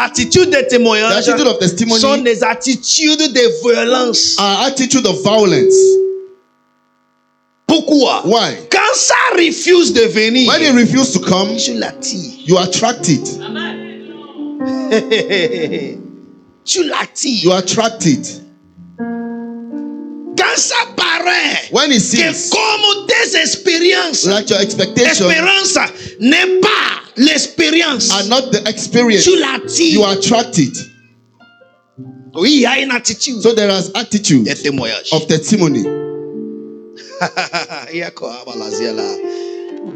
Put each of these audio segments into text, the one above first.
attitudes de témoignage The attitude of testimony sont des attitudes de violence. are attitude of violence. Pourquoi? Why? Quand ça refuse de venir, When they refuse to come, tu l'attires. you attract it. Tu l'attires. You attract it. Quand ça paraît When it que seems comme tes expériences, like your expectations l'espérance n'est pas l'expérience, are not the experience, tu l'attires. you attract it. Oui, il y a une attitude So there is attitude de témoignage. of testimony. Il y a quoi?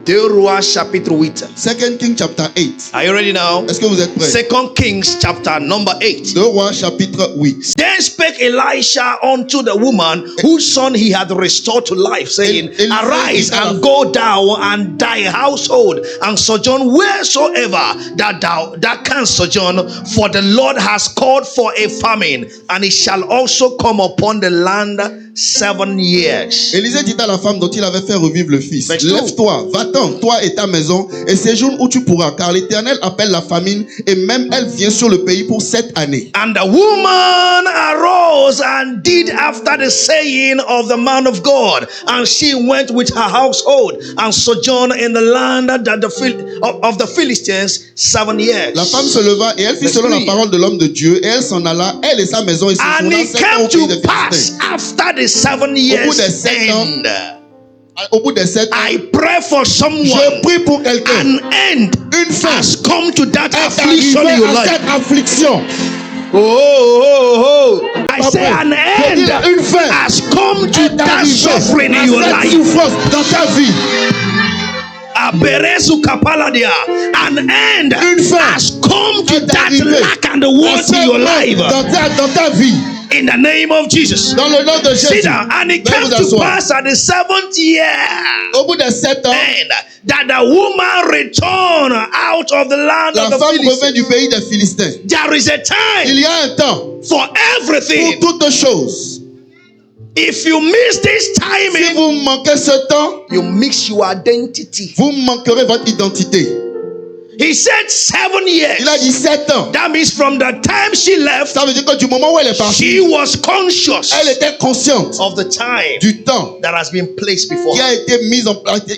2 Rois chapitre 8. 2 Kings chapter 8. Are you ready now? Est-ce que vous êtes prêts? 2 Kings chapter number 8. 2 Rois chapitre 8. Then spake Elisha unto the woman whose son he had restored to life, saying, Arise and go thou and thy household, and sojourn wheresoever that thou canst sojourn, for the Lord has called for a famine, and it shall also come upon the land 7 years. Élisée dit à la femme dont il avait fait revivre le fils, Verse 2. lève-toi, va-t'en, toi et ta maison, et séjourne où tu pourras, car l'Éternel appelle la famine, et même elle vient sur le pays pour 7 années. And the woman arose and did after the saying of the man of God, and she went with her household and sojourned in the land that of the Philistines 7 years. La femme se leva et elle fit Verse selon 3. la parole de l'homme de Dieu, et elle s'en alla, elle et sa maison, et And séjourna it 7 ans came au pays to des pass Philistins. after the 7 years des 7 ans, end. Au bout des 7 ans, I pray for someone. je prie pour quelqu'un. An end Une fin has come to that est affliction arrivée in your à life. cette affliction. Oh. I say an end Une fin has come to est that arrivée suffering in your à cette life. souffrance dans ta vie. Aberezu kapaladia. An end Une fin has come to est that arrivée lack and the à want ce in your manque life. dans ta vie. In the name of Jesus. Dans le nom de See Jésus. that? And it Veuillez came vous to asseoir. pass at the 7th year. Au bout des 7 ans, And that the woman returned out of the land la of the femme revint Philistines. du pays des Philistins. There is a Il time y a un temps for pour everything. toutes choses. If you miss this Si timing, vous manquez ce temps, you mix your identity. vous manquerez votre identité. He said 7 years. Il a dit 7 ans. That means from the time she left, Ça veut dire que du moment où elle est she partie, was conscious elle était consciente of the time du temps that has been placed before qui her. a été mis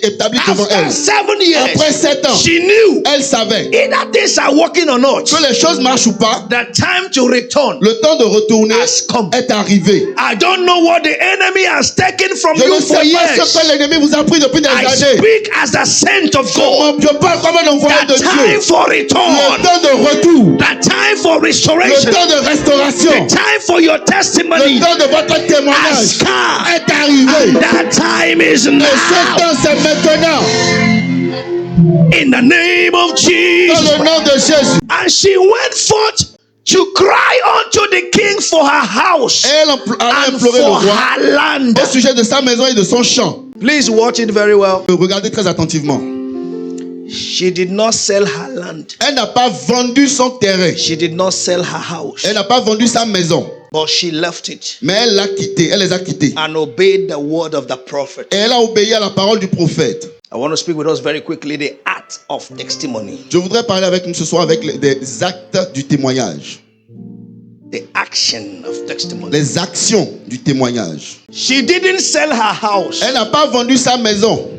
établi devant After elle. 7 years, Après 7 ans, she knew elle savait either things are working or not. que les choses marchent ou pas. The time to return Le temps de retourner has come. est arrivé. I don't know what the enemy has taken from Je you ne sais for pas years. ce que l'ennemi vous a pris depuis des I années. speak as the saint of God. Je parle comme un envoyé de The time Dieu. for Le return. temps de retour. The time for Le restoration. temps de restauration. The time for your Le testimony temps de votre has témoignage come. est arrivé. And that time is Et ce now. temps, c'est maintenant. In the name of Dans Jesus. le nom de Jésus. And she went forth to cry unto the king for her house Et elle a and imploré le for roi her land. au sujet de sa maison et de son champ. Please watch it very well. Regardez très attentivement. She did not sell her land. Elle n'a pas vendu son terrain. She did not sell her house. Elle n'a pas vendu sa maison. But she left it Mais elle l'a quitté. Elle les a quittés. and obeyed the word of the prophet. Et elle a obéi à la parole du prophète. I want to speak with us very quickly the art of testimony. Je voudrais parler avec nous ce soir avec des actes du témoignage. The action of testimony. Les actions du témoignage. She didn't sell her house. Elle n'a pas vendu sa maison.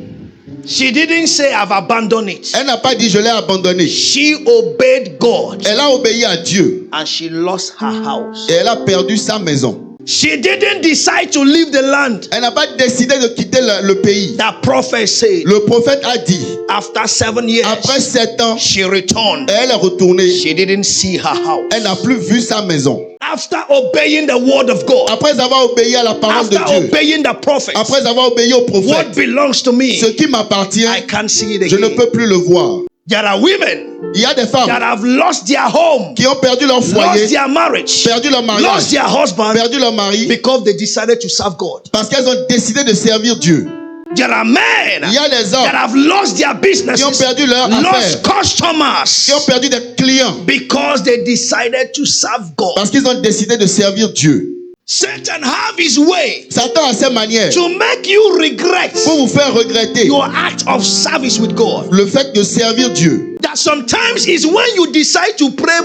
She didn't say I've abandoned it. Elle n'a pas dit je l'ai abandonné. She obeyed God Elle a obéi à Dieu. and she lost her house. Et elle a perdu sa maison. She didn't decide to leave the land. Elle n'a pas décidé de quitter le pays. The prophet said Le prophète a dit, after 7 years, après 7 ans, she returned. elle est retournée. She didn't see her house. Elle n'a plus vu sa maison. After obeying the word of God, Après avoir obéi à la parole de after Dieu, obeying the prophet, après avoir obéi au what prophète, belongs to me, ce qui m'appartient, I can't see it je ne again. peux plus le voir. There are women Il y a des that femmes have lost their home, qui ont perdu leur lost foyer, their marriage, perdu leur lost mariage, their husband perdu leur mari, because they decided to serve God. parce qu'elles ont décidé de servir Dieu. There are men Il y a des that hommes have lost their businesses, qui ont perdu leur affaire, lost customers qui ont perdu des clients, because they decided to serve God. parce qu'ils ont décidé de servir Dieu. Satan have his way Satan a ses manières to make you regret pour vous faire regretter your act of service with God. le fait de servir Dieu. That sometimes is when you decide to pray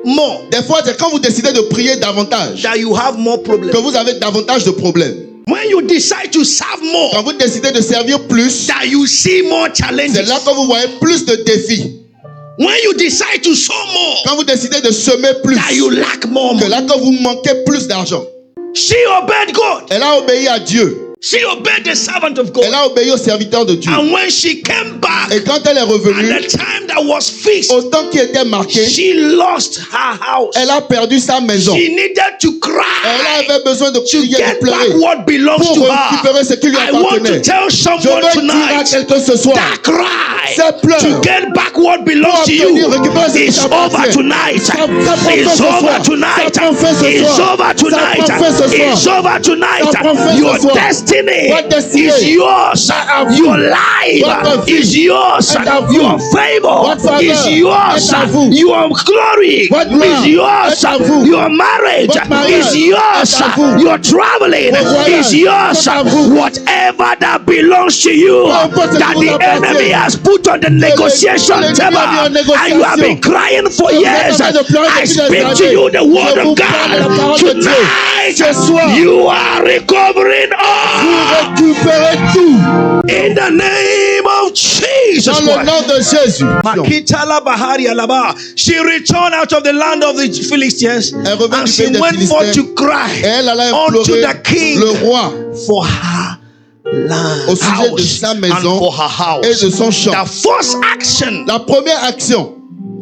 more, Des fois, c'est quand vous décidez de prier davantage that you have more problems. que vous avez davantage de problèmes. When you decide to serve more, Quand vous décidez de servir plus, that you see more c'est challenges. là que vous voyez plus de défis. When you decide to sow more, Quand vous décidez de semer plus, that you lack more c'est money. là que vous manquez plus d'argent. She obeyed God. Elle a obéi à Dieu. She obeyed the servant of Elle God. a obéi au serviteur de Dieu. And when she came back, Et quand elle est at revenue, the time that was fixed, au temps qui était marqué, she lost her house. elle a perdu sa maison. She needed to Elle cry avait besoin de to prier, de get back pleurer what belongs pour to récupérer ce her. qui lui I want to appartenait. tell Je someone veux dire à tonight quelqu'un ce soir, that cry ces pleurs to get back what belongs to you obtenir, récupérer ce qui is t'appartient. over tonight. Ça prend fin It's ce over soir. tonight. Ça prend fin ce It's soir. over Ça tonight. prend fin ce soir. It's over tonight. Ça prend fin ce Your soir. destiny Votre destinée is yours. à vous. Your life Votre vie is yours. est à vous. Your favor Votre faveur is yours. est à vous. Your glory Votre gloire is yours. est à vous. Your marriage Votre mariage is yours. est à vous. Your traveling Votre voyage is yours. est à vous. Whatever that belongs to you, Peu importe ce that qui vous the enemy appartient. has put on the negotiation l'ennemi table, a mis en and you have been négociation. crying for Et vous years, êtes en train de pleurer I depuis des speak to années. you the word Je vous of parle la God. parole de Dieu. Tonight, Ce soir, you are recovering vous all récupérez tout in the name of Jesus dans le Christ. nom de Jésus. Makitala Bahari Alaba. She returned out of the land of the Philistines Elle revint and du she pays des went forth Philistins. to cry Et elle alla unto implorer the king le roi for her land, au sujet de house sa and maison for her house. et de son champ. The first action La première action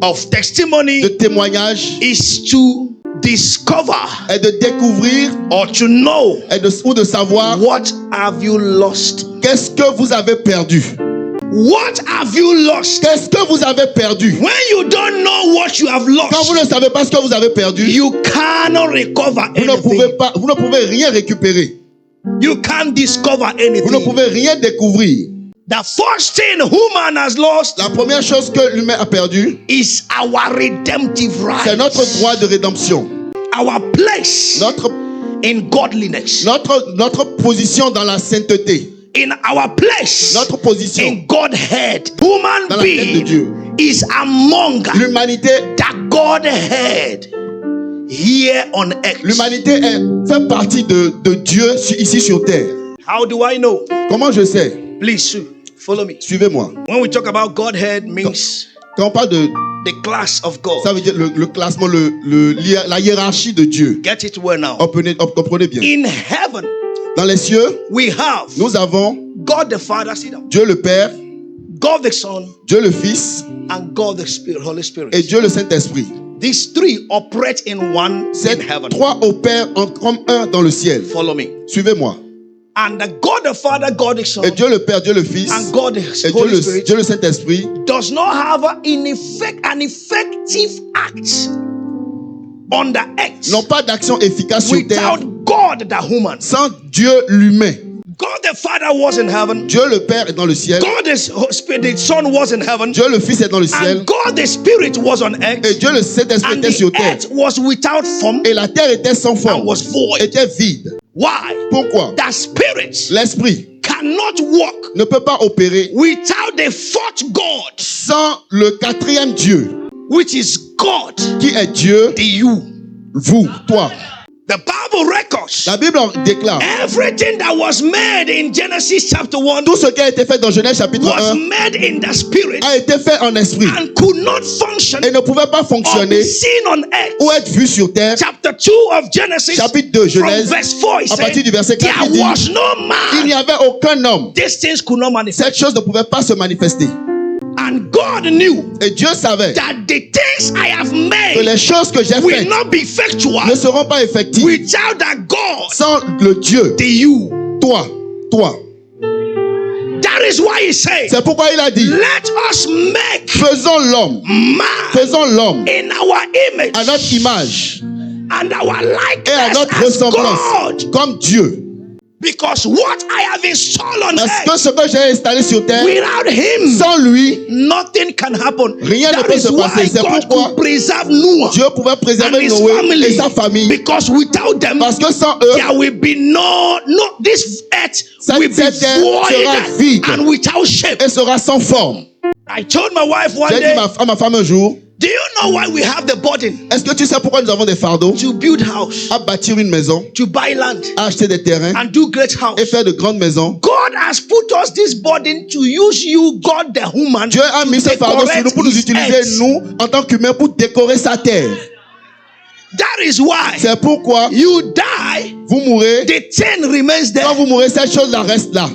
of testimony de témoignage is to discover est de découvrir or to know ou de savoir what have you lost. qu'est-ce que vous avez perdu. What have you lost? Qu'est-ce que vous avez perdu? When you don't know what you have Quand vous lost, ne savez pas ce que vous avez perdu, you cannot recover vous ne pouvez anything. rien récupérer. You can't discover Vous ne anything. pouvez rien découvrir. The first thing human has lost La première chose que l'humain a perdu, is our redemptive c'est right, notre droit de rédemption, our place notre in godliness, position dans la sainteté, in our place notre position. in Godhead. Human Dans la tête de being Dieu. is among L'humanité, the Godhead here on earth. l'humanité fait partie de Dieu ici sur terre. How do I know? Comment je sais? Please follow me. Suivez-moi. When we talk about Godhead, means Quand on parle de, the class of God. ça veut dire le classement, la hiérarchie de Dieu. Get it well now. Comprenez bien. In heaven, Dans les cieux, we have nous avons God the Father, sit down, Dieu le Père, God the Son, Dieu le Fils and God the Spirit, Holy Spirit. et Dieu le Saint-Esprit. These three operate in one Ces in heaven. trois opèrent comme un dans le ciel. Follow me. Suivez-moi. And the God the Father, God the Son, Et Dieu le Père, Dieu le Fils and God the et Holy Spirit Dieu le Saint-Esprit does not have an effective act on the earth n'ont pas d'action efficace sur terre without God the human. sans Dieu l'humain. God the Father was in heaven. Dieu le Père est dans le ciel. God the Spirit, the Son was in heaven. Dieu le Fils est dans le ciel. And God the Spirit was on earth. Et Dieu le Saint-Esprit And était sur the terre. earth was without form Et la terre était sans and forme, was void. était vide. Why? Pourquoi? The Spirit L'Esprit cannot work ne peut pas opérer without the fourth God, sans le quatrième Dieu, which is God, qui est Dieu, the you. vous, toi. The Bible records La Bible en déclare everything that was made in Genesis chapter 1 tout ce qui a été fait dans Genèse chapitre was 1 made in the Spirit a été fait en esprit and could not function et ne pouvait pas or be fonctionner seen on earth. ou être vu sur terre. Chapter 2 of Genesis, Chapitre 2 from Genèse, verse 4, it à partir said, du verset 4, there il dit, was no il n'y man. avait aucun homme. These things could not manifest. Cette chose ne pouvait pas se manifester. And God knew Et Dieu savait that the things I have que made les choses que j'ai will faites not be effectual ne seront pas effectives without that God, sans le Dieu, the you. toi. That is why he said, C'est pourquoi il a dit, let us make faisons l'homme, in our image à notre image and our et à likeness notre as ressemblance, God. comme Dieu. Because what I have installed on Parce que earth, ce que j'ai installé sur terre, without him, sans lui, nothing can happen. rien ne That peut is se why passer. C'est God pourquoi could preserve Noah Dieu pouvait and préserver his Noé et family. sa famille. Because without them, Parce que sans eux, there will be no this earth will be cette terre void sera vide and without shape. et sera sans forme. I told my wife one J'ai day, dit à ma femme un jour, Do you know why we have the burden? Est-ce que tu sais pourquoi nous avons des fardeaux? To build house, À bâtir une maison, to buy land, à acheter des terrains and do great et house. faire de grandes maisons. God has put us this burden to use you, God the human, Dieu a mis to ce fardeau sur nous pour nous decorate his utiliser, earth. nous, en tant qu'humains, pour décorer sa terre. That is why C'est pourquoi you die, vous mourrez. the tin remains Quand there. vous mourrez, cette chose-là reste là.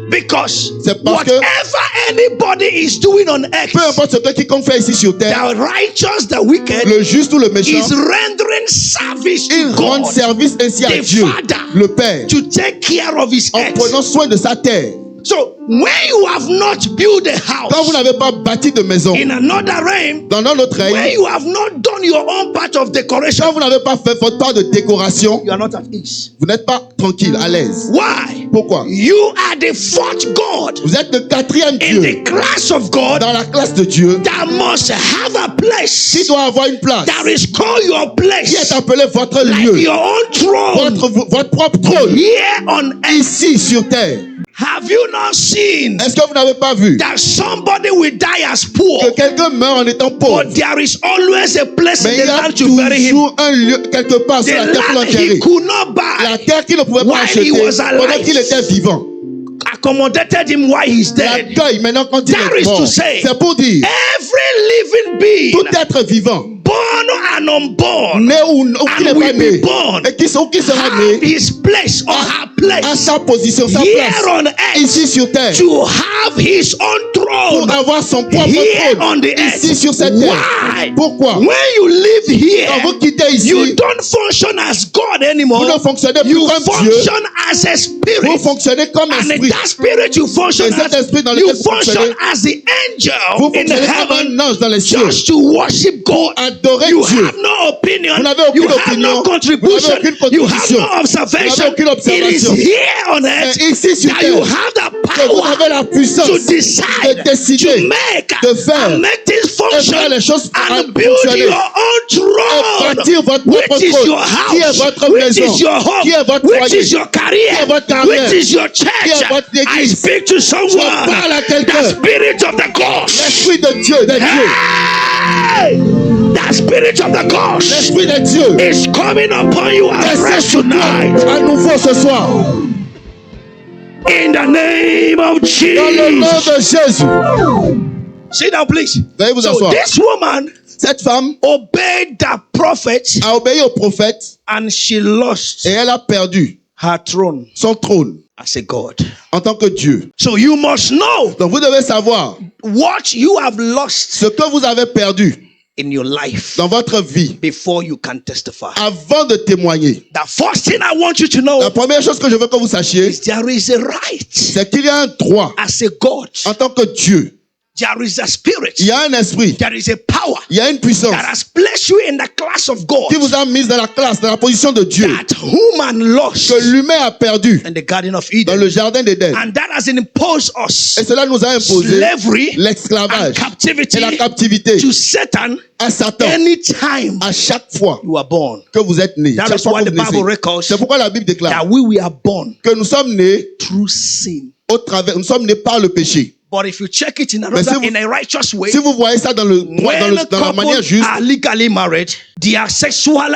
Because C'est parce que- whatever anybody is doing on Peu earth, importe ce que quiconque fait ici sur terre, the righteous, the wicked, le juste ou le méchant, is rendering service il to rend God service ainsi à the Dieu, Father, le Père, to take care of his en earth. prenant soin de sa terre. So when you have not built a Quand vous house n'avez pas bâti de maison in another realm, dans notre when règne, you have not done your own part of decoration, quand vous n'avez pas fait votre part de décoration, you are not at ease. vous n'êtes pas tranquille, à l'aise. Why? Pourquoi? You are the fourth God Vous êtes le quatrième in Dieu the class of God dans la classe de Dieu that must have a qui place doit avoir une place, that is called your qui place, est appelé votre like lieu, your own throne votre propre trône, here on earth. ici sur terre. Have you not seen Est-ce que vous n'avez pas vu that somebody will die as que poor, quelqu'un meurt en étant pauvre, but there is always a place mais in il the y a land to bury him? toujours un lieu quelque part The sur la terre pour land he l'enterrer. could not La buy terre qu'il ne pouvait pas while acheter he was alive. pendant qu'il était vivant. accommodated him while he's dead. L'accueil maintenant quand il That est is mort. to say, C'est pour dire, every living being, tout être vivant, born and unborn, né ou qui n'est and pas will né, be born, et qui sera have né, his place or her à place sa position, sa here place, on earth ici sur terre, to have his own pour throne avoir son propre here on trône, the earth. ici sur cette terre. Why? Pourquoi? When you live Quand here, vous quittez ici, you don't function as God vous anymore. ne fonctionnez plus You comme Dieu, function as a vous spirit. fonctionnez comme And in esprit. that spirit you function Et cet as, esprit dans you lequel vous function fonctionnez, as the vous angel in fonctionnez comme heaven, un ange dans les cieux, just to worship God. adorer You Dieu. have no opinion. Vous n'avez You aucune have opinion. no Vous contribution. n'avez aucune You have contribution. no observation. Vous n'avez aucune It is observation. here on earth Et ici sur that you terre, have the que vous avez power la puissance to de decide, décider, to make de faire, and make things et function faire les choses and build fonctionner, your own et throne, bâtir votre propre which is trône, your qui est house, votre which maison, is your home, qui est votre which foyer, is your qui career, est votre carrière, which is your qui church. est votre I église. speak to someone, Je parle à quelqu'un. the spirit of the ghost. L'esprit de Dieu, de Dieu, Hey! The spirit of the ghost l'esprit de Dieu, is coming upon you afresh descend sur toi tonight. à nouveau ce soir. In the name of Dans le nom Jesus. de Jésus. Sit down, please. Veuillez vous So asseoir. this woman Cette femme obeyed the prophet a obéi au prophète and she lost et elle a perdu her throne son trône as a God. en tant que Dieu. So you must know Donc vous devez savoir what you have lost ce que vous avez perdu in your life dans votre vie before you can testify. avant de témoigner. The first thing I want you to know La première chose que je veux que vous sachiez, is there is a right c'est qu'il y a un droit as a God. en tant que Dieu. There is a spirit. Il y a un esprit, There is a power il y a une puissance that has placed you in the class of God qui vous a mis dans la classe, dans la position de Dieu, that human lost que l'humain a perdu in the Garden of dans Eden. le jardin d'Éden. And that has imposed us Et cela nous a imposé slavery and l'esclavage et la captivity captivité to Satan à Satan anytime à chaque fois you are born. que vous êtes né. That Chaque is fois why que the vous Bible naissez. records C'est pourquoi la Bible déclare that we are born que nous sommes nés through sin. nous sommes nés par le péché. But if you check it in Mais si vous- in a righteous way, Si vous voyez ça dans when dans la manière couples juste, are legally married, their sexual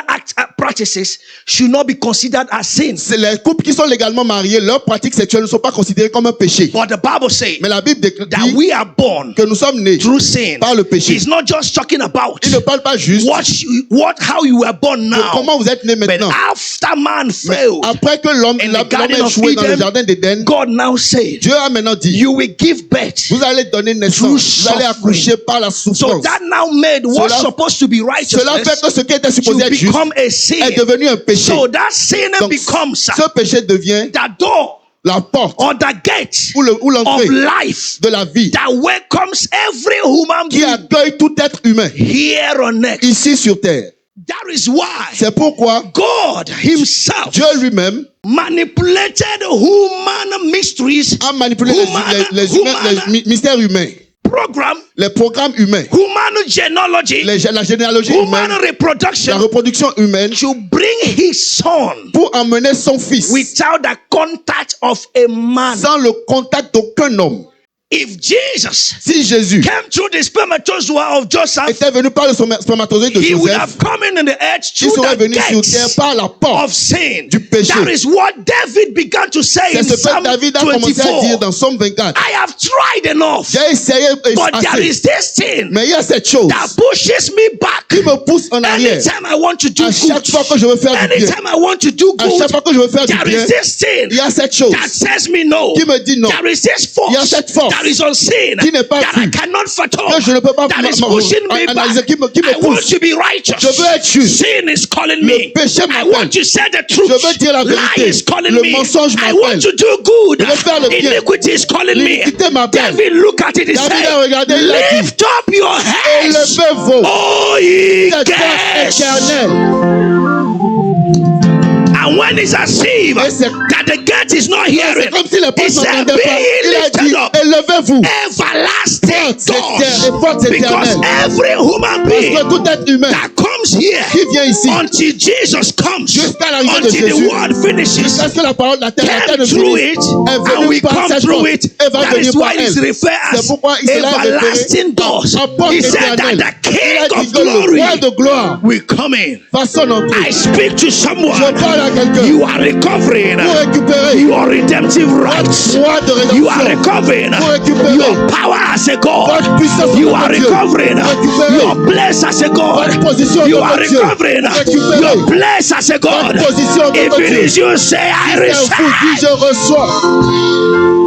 practices should not be considered as sins. c'est les couples qui sont légalement mariés, leurs pratiques sexuelles ne sont pas considérées comme un péché. But the Bible says Mais la Bible that dit we are born que nous sommes nés through sin. par le péché. He's not just talking about Il ne parle pas juste how you were born de now, comment vous êtes nés but maintenant. after man Mais failed après que l'homme in l'homme the Garden a of échoué dans le Eden, jardin d'Éden, God now said, Dieu a maintenant dit, you will give birth. vous allez donner naissance, vous allez accoucher par la So souffrance. that now made what's Cela- supposed to be Cela fait righteousness que ce qui était supposé to être juste become a sin. est devenu un péché. So that sin Donc, becomes ce péché devient the door la porte or the gate ou of l'entrée life de la vie that welcomes every human qui being accueille tout être humain here on earth. ici sur terre. That is why C'est pourquoi God himself Dieu lui-même manipulated human mysteries, a manipulé les mystères humains, program, les programmes humains, human genealogy, la généalogie human humaine, la reproduction reproduction humaine to bring his son pour emmener son fils without the contact of a man. sans le contact d'aucun homme. If Jesus Si Jésus came through the spermatozoa of Joseph, était venu par le spermatozoïde de he would Joseph, have come in the earth il through serait the venu sur terre gates par la porte of sin. du péché. That is what David began to say C'est in ce que Psalm David a commencé à 24. dire dans Somme 24. I have tried enough, J'ai essayé but there assez, is this thing mais il y a cette chose that pushes me back. qui me pousse en arrière. Anytime I want to do À chaque fois que good, je veux faire du bien, anytime I want to do à chaque good, fois que je veux faire du there bien, is this thing il y a cette chose that says me no. qui me dit non, There is this Il y a force cette force that is unseen qui n'est pas that I vue, cannot fathom, que je ne peux pas that is pushing me analyser, back. qui me I want pousse. to be righteous. Je veux être juste. Sin is calling Le me. péché I m'appelle. want to say the truth. Je veux dire la Lie vérité. is calling Le me. mensonge I m'appelle. want to do good. Je veux faire le bien. Iniquity is calling me. L'iniquité m'appelle. David, look at it. He David said, a regardé, il a dit, lift up your heads, élevez vos oh ye têtes gates. éternelles. And when it's as if Et c'est that the gate is not hearing, c'est comme si les he portes said, n'entendaient be pas. ye Il a lifted dit, up, élevez-vous. everlasting Portes doors. Because éternelles. every human Parce being que tout être humain that comes here qui vient ici, until Jesus comes, jusqu'à l'arrivée de until the Jésus, word finishes, jusqu'à ce que la parole de la terre came ne through finisse, it, est and venue we par come cette through porte it. et va That venir is par why it's elle. referred C'est as pourquoi il sera everlasting référé doors. à porte He said that éternelle. the Il King a dit of que le glory roi de gloire will come in. fasse son entrée. I speak to Je someone. parle à quelqu'un You are recovering pour récupérer your redemptive rights. droit de You are rédemption, recovering pour récupérer your power as a God. votre puissance You en are tant que Dieu, recovering récupérer your place as a God. votre position You en are tant que Dieu, recovering récupérer your place as a God. votre position en tant If que it Dieu. is you, say, I C'est vous, dis receive. je reçois.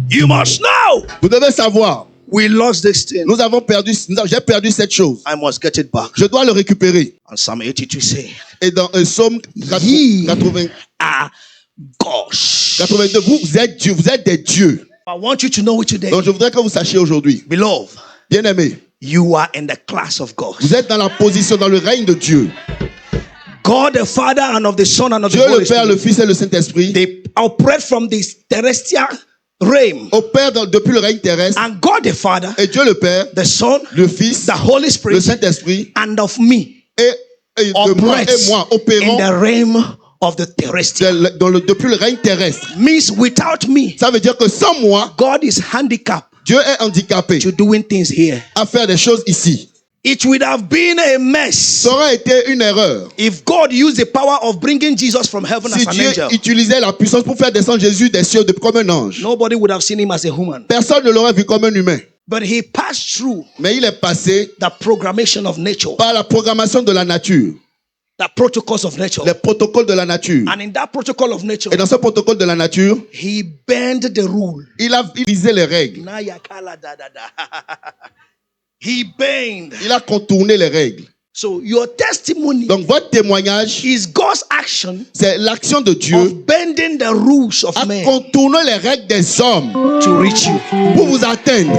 You must know. Vous devez savoir, We lost this thing. j'ai perdu cette chose. I must get it back. Je dois le récupérer. And Psalm 82 say, Et dans un psaume Ye 80, are gods. 82, vous êtes Dieu, vous êtes des dieux. I want you to know it today. Donc je voudrais que vous sachiez aujourd'hui, Beloved, bien-aimés, you are in the class of God. vous êtes dans la position, dans le règne de Dieu. God the Father and of the Son and of the Dieu le Holy Père, Spirit. le Fils et le Saint-Esprit They operate from this terrestrial realm. opèrent depuis le règne terrestre. And God the Father, Et Dieu le Père, the Son, le Fils, the Holy le Spirit, Saint-Esprit and of me et de moi operates et moi in opérons the realm of the terrestrial. depuis le règne terrestre. Means without me, Ça veut dire que sans moi, God is handicapped Dieu est handicapé to doing things here. à faire des choses ici. It would have been a mess Ça aurait été une erreur if God used the power of bringing Jesus from heaven si as an Dieu angel. utilisait la puissance pour faire descendre Jésus des cieux comme un ange. Nobody would have seen him as a human. Personne ne l'aurait vu comme un humain. But he passed through Mais il est passé the programmation of nature, par la programmation de la nature, the protocols of nature. les protocoles de la nature. And in that protocol of nature, Et dans ce protocole de la nature, he bent the rule. il a utilisé les règles. He bent. Il a contourné les règles. So your testimony Donc votre témoignage, is God's action c'est l'action de Dieu of bending the rules of à man contourner les règles des hommes to reach you. pour vous atteindre.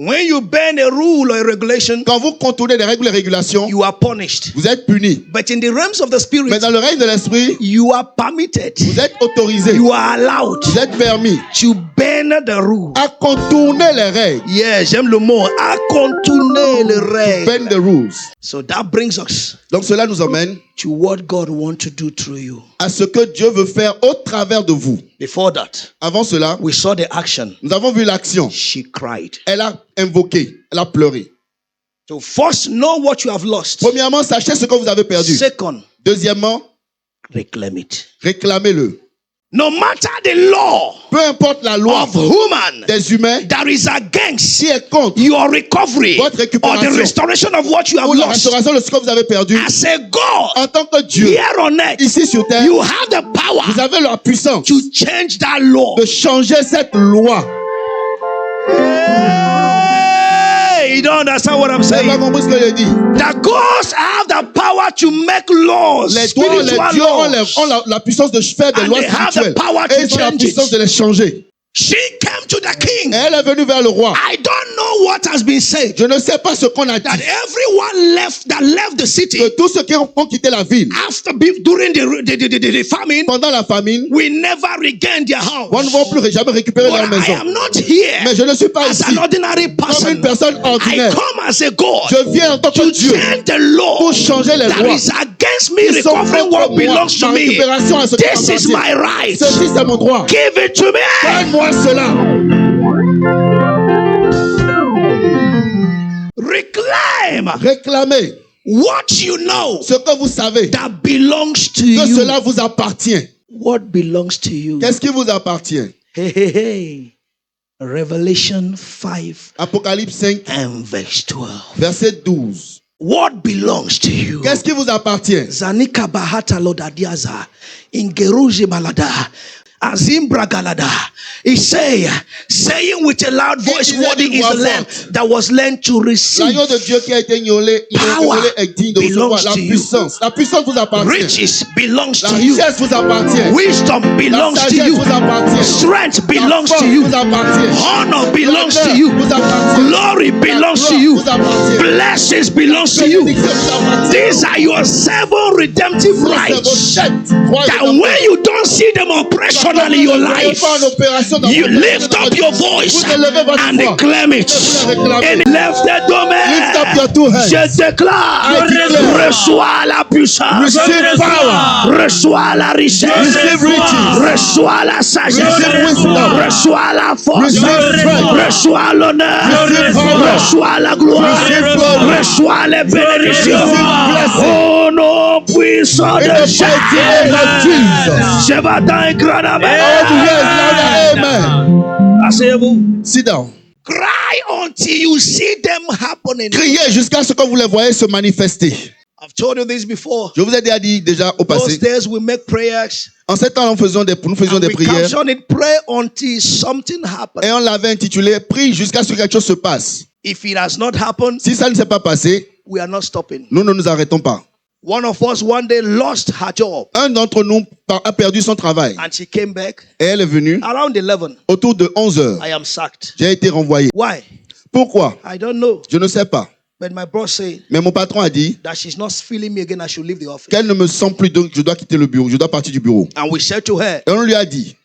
When you bend a rule or a regulation, Quand vous contournez les règles et régulations, you are punished. vous êtes puni. But in the realms of the Mais spirit, dans le règne de l'esprit, you are permitted, vous êtes autorisé, you are allowed vous êtes permis to bend the rule. à contourner les règles. Yeah, j'aime le mot. À contourner les règles. Bend the rules. So that brings us Donc cela nous emmène to what God wants to do through you. à ce que Dieu veut faire au travers de vous. Before that, Avant cela, we saw the action. nous avons vu l'action. She cried. Elle a invoqué, elle a pleuré. So first, know what you have lost. Premièrement, sachez ce que vous avez perdu. Second, Deuxièmement, reclaim it. réclamez-le. No matter the law Peu importe la loi of human des humains that is against qui est contre your recovery votre or récupération the restoration of what you have ou la lost, restauration de ce que vous avez perdu, as a God en tant que Dieu, here on earth, ici sur terre, you have the power vous avez la puissance to change that law. de changer cette loi. Hey, you don't understand what I'm Vous avez saying? compris ce que je dis? The gods have the power to make laws, Les spiritual dieux laws. ont la puissance de faire des And lois they have spirituelles. the power to Et ils ont la change puissance it. de les changer. She came to the king. Et elle est venue vers le roi. I don't know what has been said. Je ne sais pas ce qu'on a dit. That everyone left the city. Que tous ceux qui ont quitté la ville During the famine, pendant la famine, we never regained their house. on ne va plus jamais récupérer leur But I maison. am not here Mais je ne suis pas as ici an ordinary comme person. une personne I ordinaire. come as a God Je viens en tant que to Dieu change the law pour changer les that lois. is against me Ils sont recovering contre what moi, belongs to ma me. récupération à ce qui This is m'appartient. my right. Ceci, c'est mon droit. Give it to me. Donne-moi cela. Reclaim Réclamez what you know ce que vous savez, that belongs to que you. cela vous appartient. What belongs to you? Qu'est-ce qui vous appartient? Hey. Revelation 5 Apocalypse 5, and verse 12. verset 12. What belongs to you? Qu'est-ce qui vous appartient? Zanika bahata lodadiaza ingeruji balada azim bragalada. He saying with a loud voice, worthy is the lamb that was lent to receive. L'agneau de Dieu qui a été ignolé, est digne de recevoir la puissance. La puissance vous appartient. Riches belongs La to you. richesse vous appartient. Wisdom La belongs to sagesse you. vous appartient. Strength La belongs force to you. vous appartient. Honor belongs to L'honneur you. vous appartient. Glory belongs to gloire you. vous appartient. Blessings belongs to you. Bénédiction vous appartient. These are your 7 redemptive C'est vos rights. 7 droits That de when you don't see them operational in your life, you lift up your voice and declare it. And lift the Lift up domain. your two hands. Je déclare, reçois la puissance, Receive power. reçois la richesse, Receive riches. reçois la sagesse, Receive wisdom. reçois la force, Receive strength. reçois l'honneur, Receive power. reçois la gloire, Receive glory. reçois les bénédictions. Receive blessing. Au nom puissant In de the mighty name of Jesus. Je vais dans un grand Oh amen. yes, louder, amen. Asseyez-vous. Sit down. Cry until you see them happening. Criez jusqu'à ce que vous les voyez se manifester. I've told you this before. Je vous ai déjà dit au Those passé. days we make prayers. En ces temps, nous faisions des And we prières caption it, pray until something happens. et on l'avait intitulé Prie jusqu'à ce que quelque chose se passe. If it has not happened, Si ça ne s'est pas passé, we are not stopping. nous ne nous arrêtons pas. One of us one day lost her job Un d'entre nous a perdu son travail and she came back et elle est venue around 11. autour de 11 heures. I am sacked. J'ai été renvoyé. Why? Pourquoi? I don't know. Je ne sais pas. But my boss said Mais mon patron a dit that she's not feeling me again. I should leave the office. qu'elle ne me sent plus, donc je dois quitter le bureau, je dois partir du bureau. And we said to her, Et on lui a dit,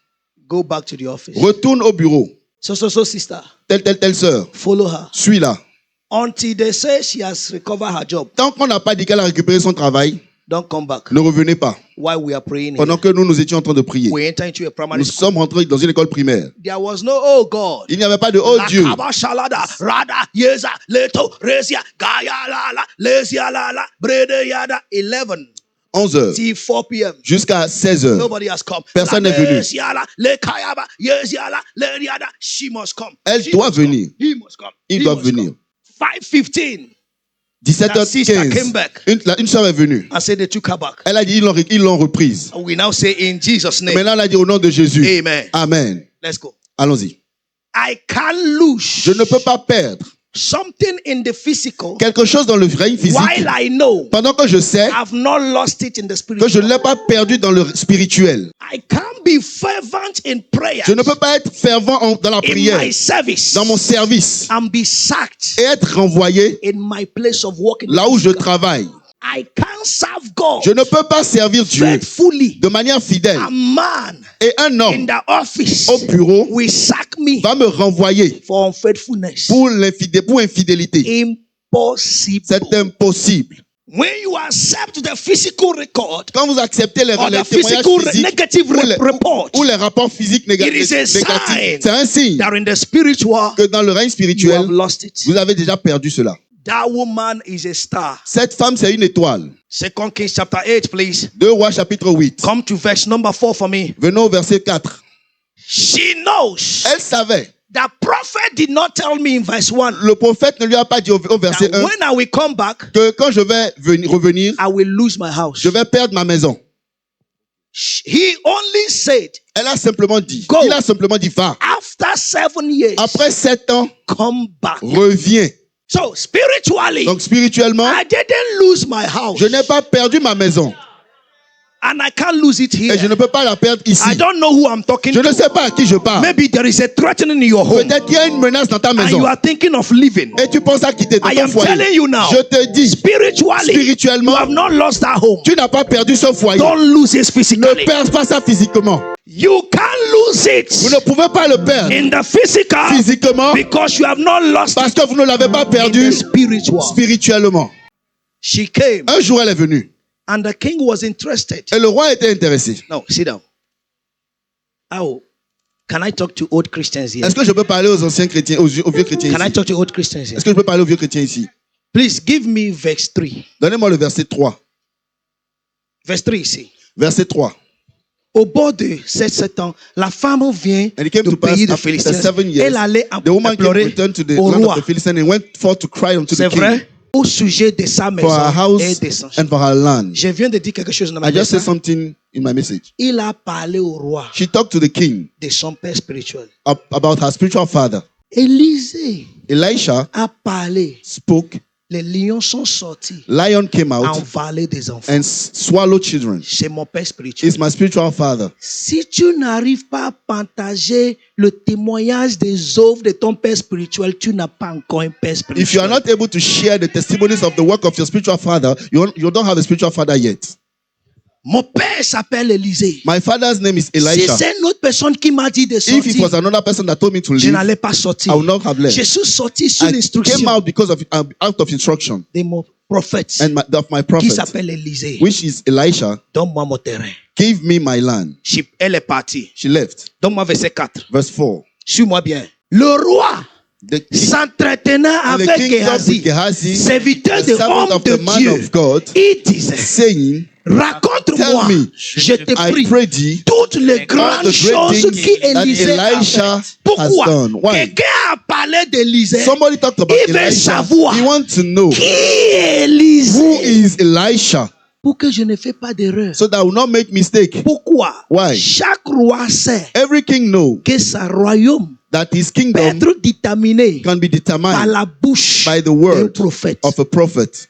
go back to the office. retourne au bureau. So sister, Telle sœur, follow her. suis-la. Until they say she has recovered her job, Tant qu'on n'a pas dit qu'elle a récupéré son travail, don't come back. ne revenez pas. While we are praying, Pendant que nous étions en train de prier, we enter into a primary nous school. sommes rentrés dans une école primaire. There was no, oh God. Il n'y avait pas de oh Dieu. Lakabashalada, Rada, Yeza, Leto, Rezia, Gaya Lala, Lesia Lala, Brede Yada, 11 11 heures till 4 p.m. jusqu'à 16 heures. Nobody has come. Personne n'est venu. Leziala, Lekayaba, Yeziala, Leriada, she must come. Elle She doit must come. venir. He must come. Il He doit must venir. come. 5:15. That sister came 17h15, back. une sœur est venue. I said they took her back. Elle a dit, ils l'ont reprise. We now say in Jesus' name. Maintenant, elle a dit au nom de Jésus. Amen. Amen. Let's go. Allons-y. I can't lose Je ne peux pas perdre something in the physical quelque chose dans le règne physique while I know pendant que je sais I've not lost it in the que spiritual. je ne l'ai pas perdu dans le spirituel. I can't be fervent in prayer Je ne peux pas être fervent dans la in prière, my service dans mon service, and be sacked et être renvoyé in my place of work. là où je travaille. I can't serve God Je ne peux pas servir Dieu faithfully. de manière fidèle. A man Et un in homme the office au bureau will sack me va me renvoyer for unfaithfulness. pour infidélité. Impossible. C'est impossible. When you accept the physical record Quand vous acceptez les or the témoignages physical physiques negative report, ou les rapports physiques it is a négatifs, sign c'est un signe that in the spiritual que dans le règne you spirituel, have lost it. vous avez déjà perdu cela. That woman is a star. Cette femme, c'est une étoile. 2 Kings chapter 8, please. 2 Rois chapitre 8. Come to verse number 4 for me. Venons au verset 4. She knows. Elle savait. The prophet did not tell me in verse 1 Le prophète ne lui a pas dit au verset that 1 when I will come back, que quand je vais revenir, I will lose my house. je vais perdre ma maison. He only said, Elle a simplement dit. Go. Il a simplement dit, va. after 7 years, Après 7 ans, come back. reviens. So spiritually, Donc spirituellement, I didn't lose my house. je n'ai pas perdu ma maison. And I can't lose it here. Et je ne peux pas la perdre ici. I don't know who I'm talking Je ne to. sais pas à qui je parle. Maybe there is a threatening in your home. Peut-être qu'il y a une menace dans ta And maison. you are thinking of leaving. Et tu penses à quitter ton I am foyer. telling you now. Je te dis, Spiritually, spirituellement, you have not lost that home. tu n'as pas perdu ce foyer. Don't lose it Ne physically. perds pas ça physiquement. You can't lose Vous it ne pouvez pas le perdre in the physical physiquement because you have not lost parce it que vous ne l'avez pas in perdu the spiritual. spirituellement. She came Un jour, elle est venue and the king was interested. et le roi était intéressé. No, sit down. Oh, can I talk to old Christians here? Est-ce que je peux parler aux anciens chrétiens, aux vieux chrétiens Can I ici? talk to old Christians here? Est-ce que je peux parler aux vieux chrétiens ici? Please give me verse 3. Donnez-moi le verset 3. Verse 3 ici. Verset 3. Au bord de 7 ans, la femme vient And it came du to pass pays de after Philistins. 7 years, Elle allait the woman came implorer returned to the au land of roi. the Philistines and went forth to cry unto C'est the king vrai, au sujet de sa maison for her et house de son champ. and for her land. Je viens de dire quelque chose dans ma I just said message. something in my message. Il a parlé au roi She talked to the king de son père spirituel. about her spiritual father. Élisée Elisha a parlé. spoke, Les lions sont sortis lion came en out valet des enfants. and swallowed children. C'est mon père spirituel. It's my spiritual father. Si tu n'arrives pas à partager le témoignage des œuvres de ton père spirituel, tu n'as pas encore un père If you are spirituel. not able to share the testimonies of the work of your spiritual father, you don't have a spiritual father yet. Mon père s'appelle Élisée. My father's name is Si Elisha. c'est une autre personne qui m'a dit de If it was sortir, another person that told me to je leave, n'allais pas sortir. I would not have left. Je suis sorti sur I came l'instruction out because of out of instruction de mon prophète and of my qui prophet, s'appelle Élisée. which is Elisha. Donne-moi mon terrain. Give me my land. Elle est partie. She left. Donne-moi verset 4. Verse 4. Suis-moi bien. Le roi The king, s'entretenant and the avec king talked Géhazi, with Gehazi, serviteur the de servant homme of de the man Dieu. of God, Il disait, saying, raconte-moi, Tell me, je te I prie, pray thee, toutes les all grandes the great choses things qui that Élisée a Elisha faites. has Pourquoi? done. Why? Quelqu'un a parlé d'Élisée. Somebody talked about Il veut Elisha. savoir He wants to know qui est who Élisée. is Elisha, Pour que je ne fais pas d'erreur. so that I will not make mistake. Pourquoi? Why? Chaque roi sait Every king know que sa royaume that his peut kingdom être déterminé can be par determined la bouche by the d'un word prophète. of a prophet.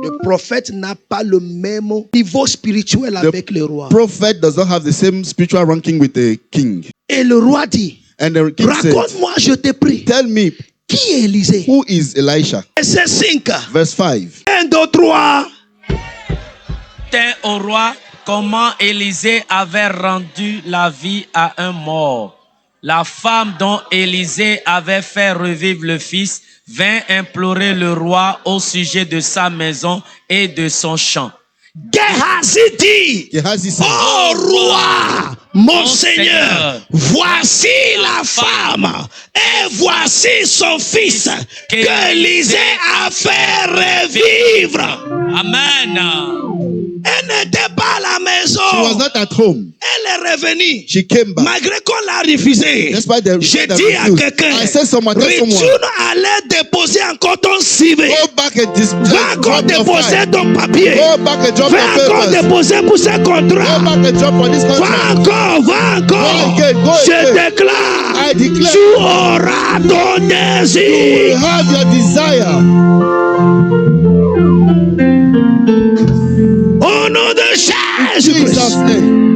Le prophète n'a pas le même niveau spirituel avec le roi. Prophet does not have the same spiritual ranking with the king. Et le roi dit, And the king said, raconte-moi, je te prie, tell me, qui est Élisée? who is Elisha? Verset 5. Verse 5. 1, 2, 3. Au roi comment Élisée avait rendu la vie à un mort. La femme dont Élisée avait fait revivre le fils vint implorer le roi au sujet de sa maison et de son champ. Géhazi dit, Gehazi said, oh roi, mon Seigneur, Seigneur, voici la femme et voici son fils que Élisée a fait revivre. Amen. Elle n'était pas à la she was maison. not at home. Elle est revenue. She came back. Malgré qu'on l'a refusé. Despite the J'ai the dit à refuse. quelqu'un, I said someone, tell someone, retourne aller déposer encore ton CV. go back and Va encore drop your déposer file. ton papier. Go back and drop Va your encore papers. déposer pour ce Go contrat. back and drop for this Va contract. encore, va encore. Go again, go Je again. déclare, I declare, tu auras ton you désir. have your desire. Au nom de In Jésus-Christ. Jesus' name.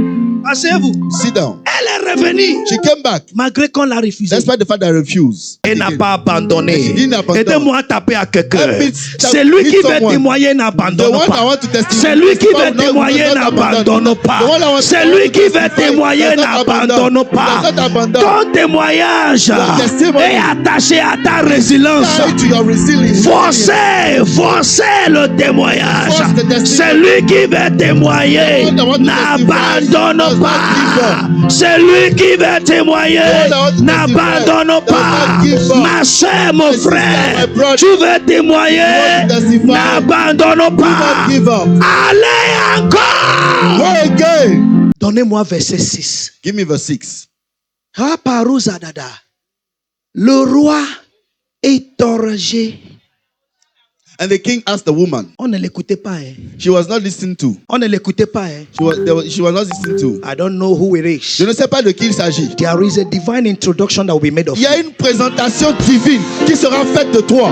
Asseyez-vous. Sit down. Elle est revenue. She came back. Malgré qu'on l'a refusé. Despite the fact that I refused. Elle n'a pas And she abandonné. didn't abandon. Aidez-moi à taper à quelqu'un. Help me C'est lui hit qui veut someone. témoigner, The n'abandonne one I pas. want to testify. C'est lui qui will veut not- témoigner, will not abandon. n'abandonne pas. The one I want C'est to lui qui veut testify témoigner, does not abandon. n'abandonne pas. Does not abandon. Ton témoignage Your testimony est attaché à ta résilience. Tie to your resilience. Forcez le témoignage. Force the testimony. Celui qui veut témoigner, The one that want to n'abandonne testify does not pas. Celui qui veut témoigner, The one that want to n'abandonne testify pas. does not give up. Ma soeur, mon My sister, frère, my brother, tu veux témoigner, you want to testify, n'abandonne Do not pas. give up. Allez encore. Go again. Donnez-moi verset 6. Give me verse 6. Raparouzadada. Le roi est orgé. And the king asked the woman. On ne l'écoutait pas. Hein. She was not listening to. On ne l'écoutait pas. Hein. She was not listening to. I don't know who it Je is. ne sais pas de qui il s'agit. There is a divine introduction that will be made of Il y a you. une présentation divine qui sera faite de toi.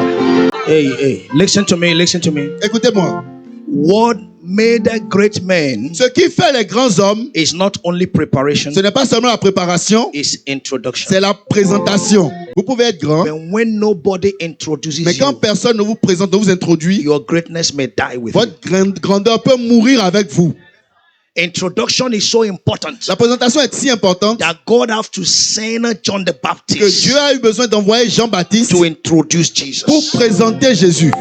Hey, listen to me, listen to me. Écoutez-moi. What made great men Ce qui fait les grands hommes, is not only preparation, ce n'est pas seulement la préparation, it's introduction. c'est la présentation. Vous pouvez être grand, But when nobody introduces mais quand you, personne ne vous présente, ne vous introduit, your greatness may die with you. votre grandeur peut mourir avec vous. Introduction is so important La présentation est si importante that God have to send John the que Baptist Dieu a eu besoin d'envoyer Jean-Baptiste to introduce Jesus. pour présenter Jésus.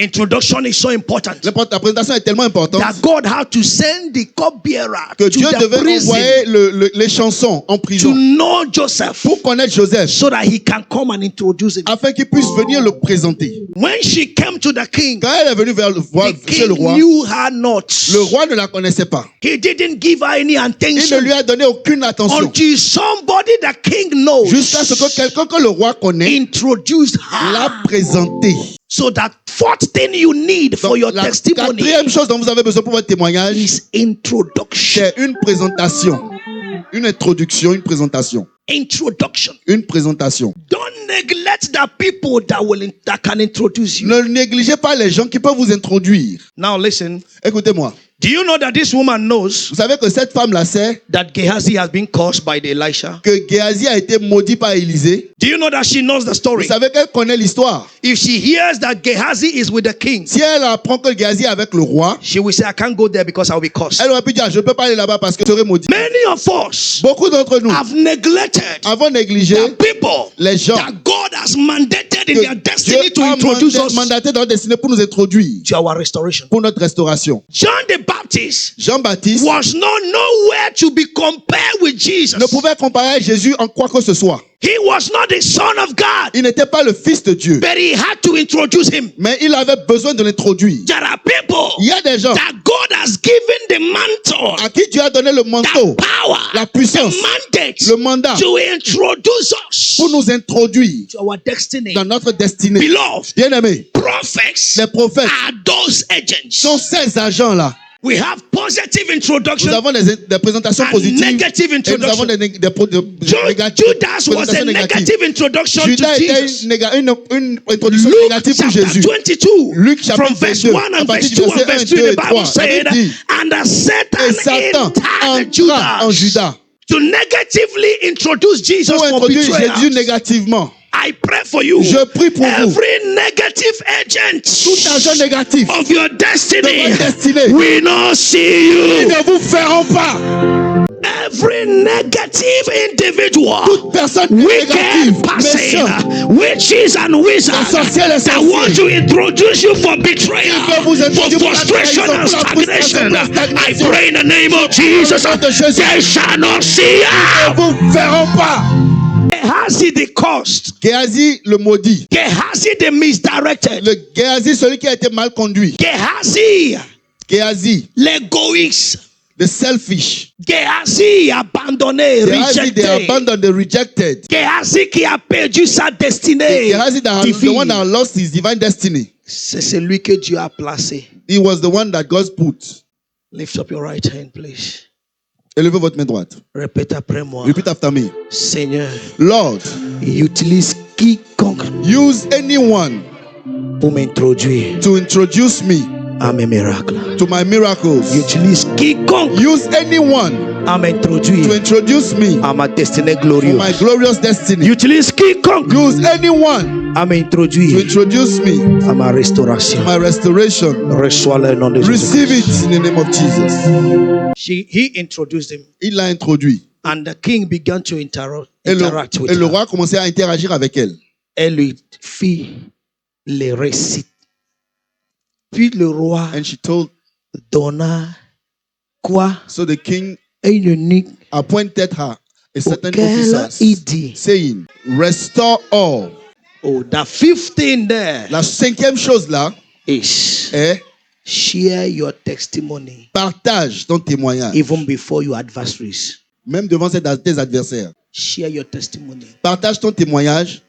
Introduction is so important La présentation est tellement importante that God had to send the cupbearer que to Dieu the devait prison envoyer les chansons en to prison know Joseph pour connaître Joseph, so that he can come and introduce him. afin qu'il puisse venir le présenter. When she came to the king, Quand elle est venue the chez le king roi, knew her not. le roi ne la connaissait pas. He didn't give her any Il ne attention lui a donné aucune attention. until somebody the king knows Jusqu'à ce que quelqu'un que le roi connaît introduced her. l'a présenté. So that fourth thing you need for Donc, your la testimony quatrième chose dont vous avez besoin pour votre témoignage, is introduction. c'est une présentation. Une introduction, une présentation. Introduction. Une présentation. Don't neglect the people that can introduce you. Ne négligez pas les gens qui peuvent vous introduire. Now listen. Écoutez-moi. Do you know that this woman knows Vous savez que cette femme-là sait that Gehazi has been cursed by the Elisha? que Géasi a été maudit par Élisée. Do you know that she knows the Vous story? savez qu'elle connaît l'histoire. If she hears that Gehazi is with the king, Si elle apprend que Géasi est avec le roi, she will say, I can't go there because I'll be cursed. elle aurait pu dire, je ne peux pas aller là-bas parce que je serai maudit. Many of us Beaucoup d'entre nous have neglected avons négligé the people les gens that God has mandated in que their destiny Dieu to a introduce us mandaté dans notre destinée pour nous introduire, to our restoration. pour notre restauration. John the Baptist Jean-Baptiste was not nowhere to be compared with Jesus. ne pouvait comparer Jésus en quoi que ce soit. He was not the son of God, Il n'était pas le fils de Dieu, but he had to introduce him. mais il avait besoin de l'introduire. There are people Il y a des gens that God has given the mantle, à qui Dieu a donné le manteau, the power, la puissance, the mandate le mandat to introduce us pour nous introduire to our destiny. dans notre destinée. Beloved, Bien-aimés, prophets les prophètes are those agents. sont ces agents-là. We have positive Nous introduction avons des présentations and positives negative et nous avons introduction. Judas was a negative introduction Judas to était Jesus. une introduction Luke négative pour chapter Jésus. 22, Luc chapitre from verse 22, 1 à and verse partir 2 du and verset verse 1, 3, 2 the et Bible 3, said, la Bible dit, and et Satan Satan entered entra en Judas Judas to negatively introduce Jesus pour for introduire Jésus betrayal. négativement. I pray for you. Je prie pour vous. Every negative agent Tout agent négatif of your de destiny votre destinée, will not see ils you. ne vous feront pas. Every negative individual, Toute personne wicked négative, person, méchant, witches and wizards les sorciers, les that want to sorciers, introduce you for betrayal, ils veulent vous for introduire pour la frustration trahison, and pour la frustration, stagnation. pour la I stagnation. pray in the name of Jesus, Au nom de Jésus. they shall not see Ils you. ne vous feront pas. Gehazi the cursed, Géasi le maudit. Gehazi the misdirected, Le Géasi, celui qui a été mal conduit. Gehazi Géasi, l'égoïste, the selfish. Gehazi abandonné, Géasi, they rejecté, abandoned, they rejected. Gehazi qui a perdu sa destinée Géasi, the one divine. that lost his divine destiny. C'est celui que Dieu a placé. He was the one that God put. Lift up your right hand, please. Élevez votre main droite. Répète après moi. Repeat after me. Seigneur, Lord, utilise quiconque use anyone pour m'introduire to introduce me à mes miracles. to my miracles. Utilise quiconque Use anyone à to m'introduire introduce me à ma destinée to my glorieuse. glorious destiny. Utilise quiconque Use anyone à to m'introduire introduce me à ma restauration. to my restoration. Reçois le nom de Receive Jésus. it in the name of Jesus. He introduced him, Il l'a introduit. and the king began to Et interact with le her. roi a commencé à interagir avec elle. Elle lui fit les récits. Puis le roi And she told, donna quoi? so the king Un eunuque appointed her a certain auquel il officers, dit, saying, restore all. oh, the 15 there La cinquième chose là is est share your testimony partage ton témoignage, even before your adversaries. même devant tes adversaires. Share your testimony. Partage ton témoignage.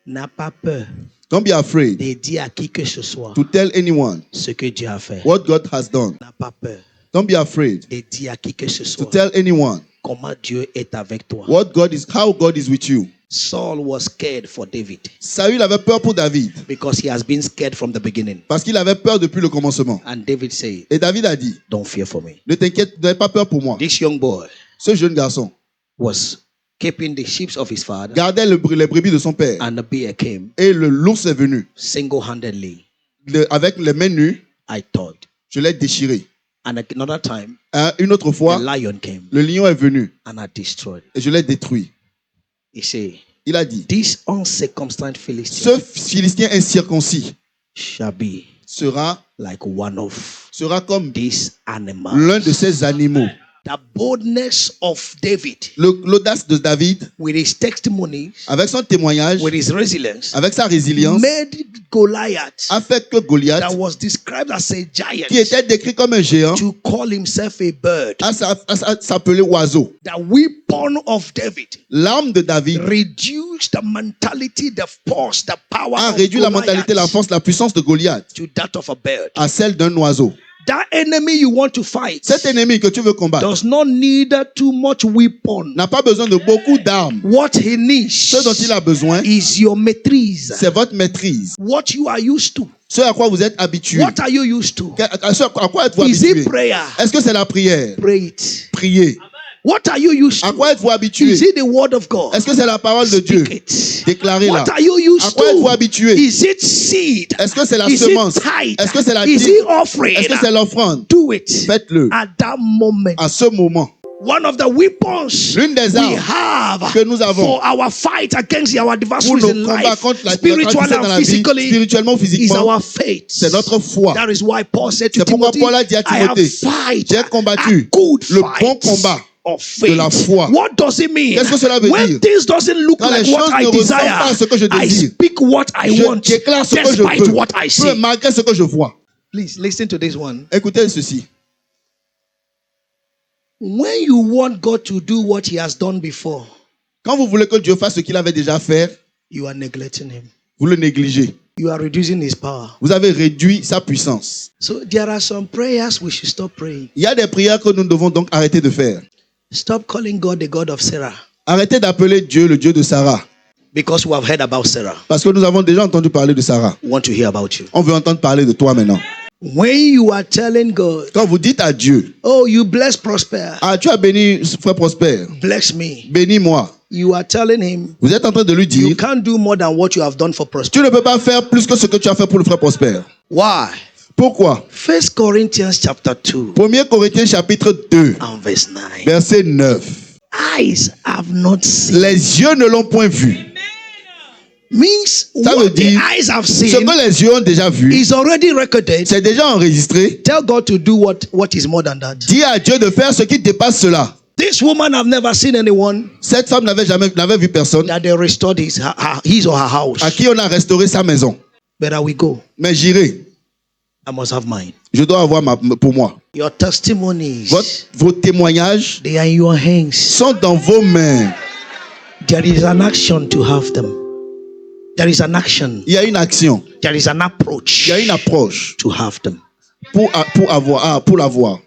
N'as pas peur Don't be afraid de dire à qui que ce soit to tell anyone ce que Dieu a fait. what God has done. N'as pas peur Don't be afraid de dire à qui que ce to soit tell anyone comment Dieu est avec toi. how God is with you. Saul was scared for David Saül avait peur pour David because he has been scared from the beginning. parce qu'il avait peur depuis le commencement. And David said, Et David a dit, don't fear for me. ne t'inquiète, n'aie pas peur pour moi. This young boy Ce jeune garçon was keeping the sheep of his father, gardait les brebis de son père. and the bear came Et l'ours est venu. single-handedly. Avec les mains nues, I thought. je l'ai déchiré. And another time, Une autre the fois, lion came le lion est venu and I destroyed. et je l'ai détruit. He said, Il a dit, this uncircumcised ce Philistine Philistin incirconcis shall be sera like one of comme these animals. l'un de ces animaux. The boldness of David L'audace de David, with his testimonies, avec son témoignage, with his resilience, avec sa résilience, made Goliath, a fait que Goliath, that was described as a giant, qui était décrit comme un géant, to call himself a bird. a s'appeler oiseau. The weapon of David L'arme de David reduced the mentality, the force, the power a of réduit la mentalité, la Goliath force, la puissance de Goliath to that of a bird. à celle d'un oiseau. That enemy you want to fight Cet ennemi que tu veux combattre does not need too much weapon. n'a pas besoin de beaucoup d'armes. What he needs Ce dont il a besoin, is your maîtrise. c'est votre maîtrise. What you are used to. Ce à quoi vous êtes habitué. What are you used to? À quoi êtes-vous Is habitué? it prayer? Est-ce que c'est la prière? Pray it. Prier. What are you used À to? quoi êtes-vous habitué? Is it the word of God? Est-ce que c'est la parole de Dieu? Speak it. Déclarez-la. What are you À used quoi êtes-vous to? habitué? Is it seed? Est-ce que c'est la Is semence? it tithe? Est-ce que c'est la Is dîme? it offering? Est-ce que c'est l'offrande? Do it Faites-le at that moment. à ce moment. One of the weapons L'une des we armes have que nous avons for our fight against our pour adversaries nos in combats life, contre la spiritually dans and la vie, physically, spirituellement, is physiquement, our faith. c'est notre foi. That is why Paul said to C'est pourquoi Timothy, Paul a dit à I have Timothée, fight j'ai combattu a good le fight bon combat of faith. de la foi. What does it mean? Qu'est-ce que cela veut When dire? things doesn't look Quand like les what choses I ne ressemblent pas à ce que je desire, I désire, speak what I Je want déclare ce que je despite veux, what I see. malgré ce que je vois. Please listen to this one. Écoutez ceci. When you want God to do what he has done before, Quand vous voulez que Dieu fasse ce qu'il avait déjà fait, you are neglecting him. vous le négligez. You are reducing his power. Vous avez réduit sa puissance. So there are some prayers we should stop praying. Il y a des prières que nous devons donc arrêter de faire. Stop calling God the God of Sarah, Arrêtez d'appeler Dieu le Dieu de Sarah. because we have heard about Sarah. Parce que nous avons déjà entendu parler de Sarah. We want to hear about you. On veut entendre parler de toi maintenant. When you are telling God, Quand vous dites à Dieu, oh, you bless Prosper, ah, tu as béni frère Prosper, bless me, bénis-moi. you are telling him, Vous êtes en train de lui you dire, can't do more than what you have done for Prosper. tu ne peux pas faire plus que ce que tu as fait pour le frère Prosper. Why? Pourquoi? 1 Corinthians chapter 2 1 Corinthiens chapitre 2, and verse 9. verset 9. Eyes have not seen. Les yeux ne l'ont point vu. Means Ça veut what the dire, eyes have ce seen que les yeux ont déjà vu, is already recorded. c'est déjà enregistré. Tell God to do what is more than that. Dis à Dieu de faire ce qui dépasse cela. This woman have never seen anyone Cette femme n'avait vu personne that they restored his or her house. à qui on a restauré sa maison. But I will go. Mais j'irai. I must have mine. Je dois avoir pour moi. Your testimonies, Vos témoignages they are in your hands. sont dans vos mains. There is an action to have them. There is an action. Il y a une action. There is an approach Il y a une approche to have them. pour l'avoir.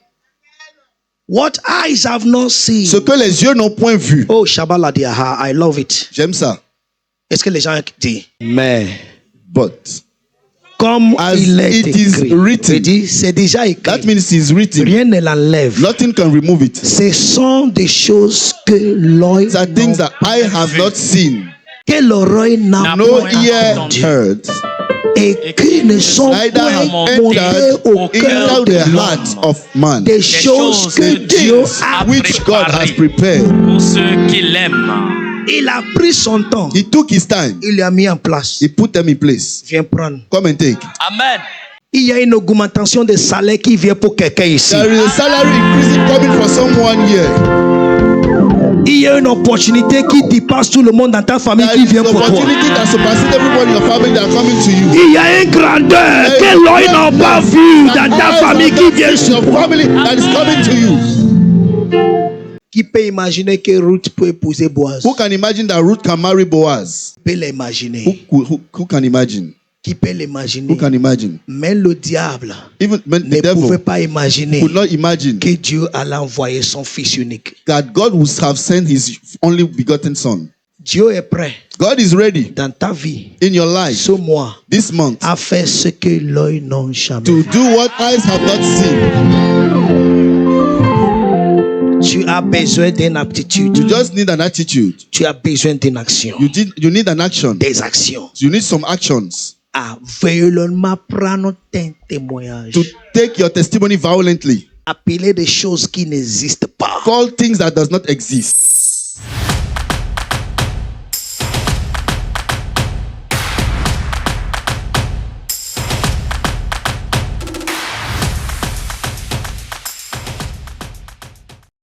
What eyes have not seen. Ce que les yeux n'ont point vu. Oh, Shabala Diaha, I love it. J'aime ça. Est-ce que les gens disent? Mais, but, Comme as il est it is écrit. written. Je dis, c'est déjà that écrit. means it's written. Rien ne l'enlève. Nothing can remove it. Ce sont des choses que l'œil These are things that I have not seen, que l'oreille n'a no point ear entendu heard, et qui ne sont neither have point montées au entered cœur into de the l'homme. heart of man. Des choses que Dieu a. Which God has prepared. pour ceux qui l'aiment. Il a pris son temps. He took his time. Il l'a mis en place. He put them in place. Viens prendre. Come and take. Amen. Il y a une augmentation de salaire qui vient pour quelqu'un ici. There is a salary increasing coming for someone here. Il y a une opportunité qui dépasse tout le monde dans ta famille There qui is vient an pour toi. opportunity that surpasses everyone in your family that are coming to you. Il y a une grandeur que l'œil n'a pas vue dans ta famille qui vient sur your toi. family that is coming to you. Qui peut imaginer que Ruth peut épouser Boaz? Who can imagine that Ruth can marry Boaz? Peut l'imaginer. Who can imagine? Qui peut Who l'imaginer? can imagine? Mais le diable Even ne the devil pouvait pas imaginer could not imagine que Dieu allait envoyer son fils unique. that God would have sent his only begotten son. Dieu est prêt God is ready dans ta vie, in your life ce mois, this month dans ta vie, in your life ce mois, this month à faire ce que l'œil n'a jamais to vu. do what eyes have not seen. Tu as besoin d'une aptitude. You just need an attitude. Tu as besoin d'une action. You need an action. Des actions. You need some actions À violent prendre tes témoignages. to take your testimony violently. Appeler des choses qui n'existent pas. Call things that does not exist.